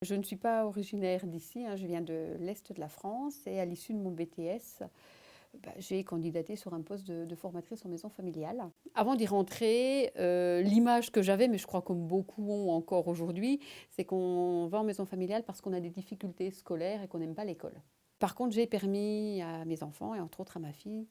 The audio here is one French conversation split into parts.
Je ne suis pas originaire d'ici, hein, je viens de l'Est de la France et à l'issue de mon BTS, j'ai candidaté sur un poste de formatrice en maison familiale. Avant d'y rentrer, l'image que j'avais, mais je crois comme beaucoup ont encore aujourd'hui, c'est qu'on va en maison familiale parce qu'on a des difficultés scolaires et qu'on n'aime pas l'école. Par contre, j'ai permis à mes enfants et entre autres à ma fille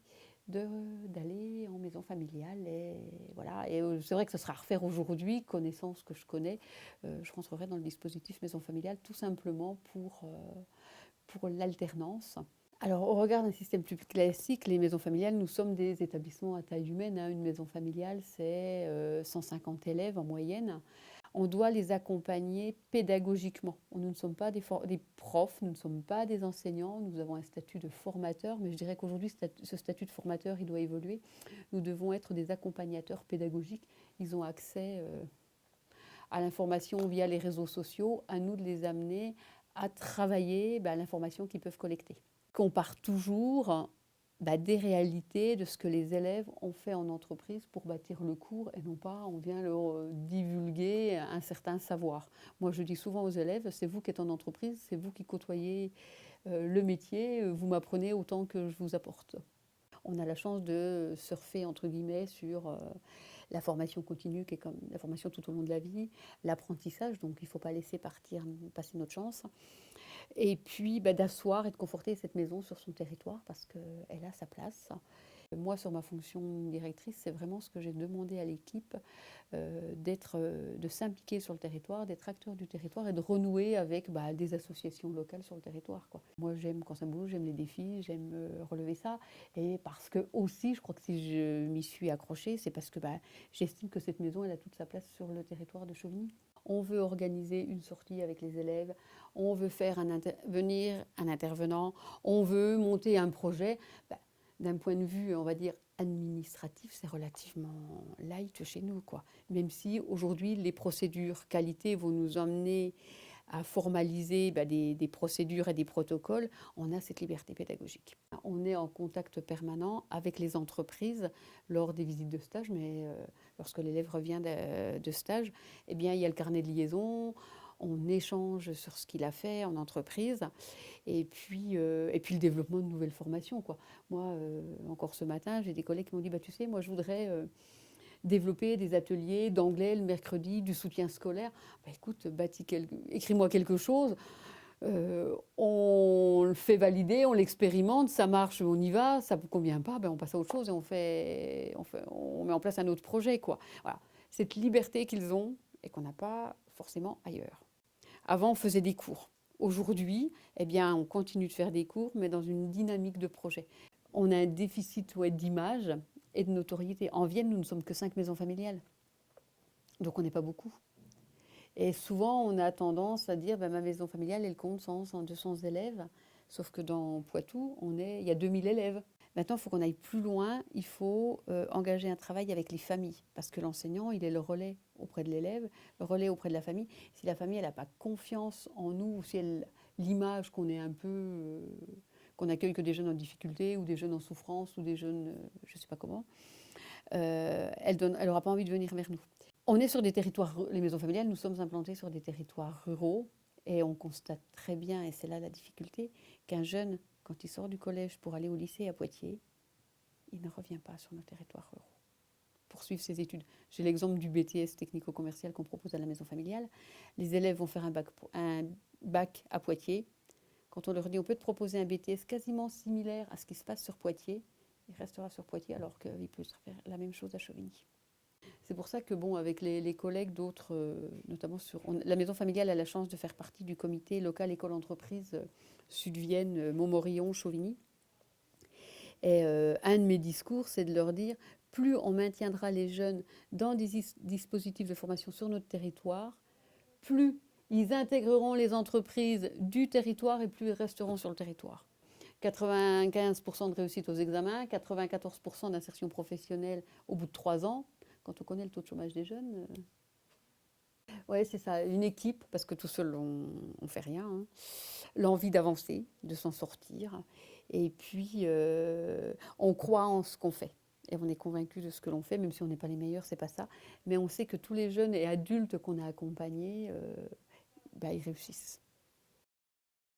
d'aller en maison familiale et voilà. Et c'est vrai que ce sera à refaire aujourd'hui, connaissant ce que je connais, je rentrerai dans le dispositif maison familiale tout simplement pour l'alternance. Alors, au regard d'un système plus classique, les maisons familiales, nous sommes des établissements à taille humaine, hein. Une maison familiale, c'est 150 élèves en moyenne. On doit les accompagner pédagogiquement. Nous ne sommes pas des profs, nous ne sommes pas des enseignants, nous avons un statut de formateur, mais je dirais qu'aujourd'hui, ce statut de formateur, il doit évoluer. Nous devons être des accompagnateurs pédagogiques. Ils ont accès à l'information via les réseaux sociaux, à nous de les amener à travailler l'information qu'ils peuvent collecter. On part toujours des réalités, de ce que les élèves ont fait en entreprise pour bâtir le cours et non pas on vient leur divulguer un certain savoir. Moi je dis souvent aux élèves, c'est vous qui êtes en entreprise, c'est vous qui côtoyez le métier, vous m'apprenez autant que je vous apporte. On a la chance de surfer entre guillemets sur la formation continue qui est comme la formation tout au long de la vie, l'apprentissage, donc il ne faut pas laisser passer notre chance. Et puis d'asseoir et de conforter cette maison sur son territoire parce qu'elle a sa place. Moi, sur ma fonction directrice, c'est vraiment ce que j'ai demandé à l'équipe, de s'impliquer sur le territoire, d'être acteur du territoire et de renouer avec des associations locales sur le territoire, quoi. Moi, j'aime quand ça bouge, j'aime les défis, j'aime relever ça. Et parce que aussi, je crois que si je m'y suis accrochée, c'est parce que j'estime que cette maison, elle a toute sa place sur le territoire de Chauvigny. On veut organiser une sortie avec les élèves, on veut faire venir un intervenant, on veut monter un projet. D'un point de vue, on va dire, administratif, c'est relativement light chez nous, quoi. Même si aujourd'hui, les procédures qualité vont nous emmener à formaliser des procédures et des protocoles, on a cette liberté pédagogique. On est en contact permanent avec les entreprises lors des visites de stage, mais lorsque l'élève revient de stage, eh bien, il y a le carnet de liaison, on échange sur ce qu'il a fait en entreprise, et puis le développement de nouvelles formations, quoi. Moi, encore ce matin, j'ai des collègues qui m'ont dit, tu sais, moi je voudrais développer des ateliers d'anglais le mercredi, du soutien scolaire. Écoute, écris-moi quelque chose. On le fait valider, on l'expérimente, ça marche, on y va, ça ne convient pas, on passe à autre chose et on met en place un autre projet, quoi. Voilà. Cette liberté qu'ils ont et qu'on n'a pas forcément ailleurs. Avant, on faisait des cours. Aujourd'hui, on continue de faire des cours, mais dans une dynamique de projet. On a un déficit d'image et de notoriété. En Vienne, nous ne sommes que 5 maisons familiales. Donc on n'est pas beaucoup. Et souvent, on a tendance à dire, ma maison familiale, elle compte 100, 200 élèves. Sauf que dans Poitou, il y a 2000 élèves. Maintenant, il faut qu'on aille plus loin. Il faut engager un travail avec les familles. Parce que l'enseignant, il est le relais auprès de l'élève, le relais auprès de la famille. Si la famille, elle n'a pas confiance en nous, ou si l'image qu'on est un peu... qu'on accueille que des jeunes en difficulté, ou des jeunes en souffrance, ou des jeunes, je ne sais pas comment, elle n'aura pas envie de venir vers nous. On est sur des territoires, les maisons familiales, nous sommes implantés sur des territoires ruraux et on constate très bien, et c'est là la difficulté, qu'un jeune, quand il sort du collège pour aller au lycée à Poitiers, il ne revient pas sur nos territoires ruraux pour suivre ses études. J'ai l'exemple du BTS technico-commercial qu'on propose à la maison familiale. Les élèves vont faire un bac à Poitiers. Quand on leur dit on peut te proposer un BTS quasiment similaire à ce qui se passe sur Poitiers, il restera sur Poitiers alors qu'il peut faire la même chose à Chauvigny. C'est pour ça que, avec les collègues d'autres, notamment la maison familiale a la chance de faire partie du comité local école-entreprise Sud-Vienne, Montmorillon, Chauvigny. Et un de mes discours, c'est de leur dire, plus on maintiendra les jeunes dans des dispositifs de formation sur notre territoire, plus ils intégreront les entreprises du territoire et plus ils resteront sur le territoire. 95% de réussite aux examens, 94% d'insertion professionnelle au bout de 3 ans. Quand on connaît le taux de chômage des jeunes, ouais, c'est ça, une équipe, parce que tout seul, on ne fait rien, hein. L'envie d'avancer, de s'en sortir. Et puis, on croit en ce qu'on fait. Et on est convaincu de ce que l'on fait, même si on n'est pas les meilleurs, c'est pas ça. Mais on sait que tous les jeunes et adultes qu'on a accompagnés, bah, ils réussissent.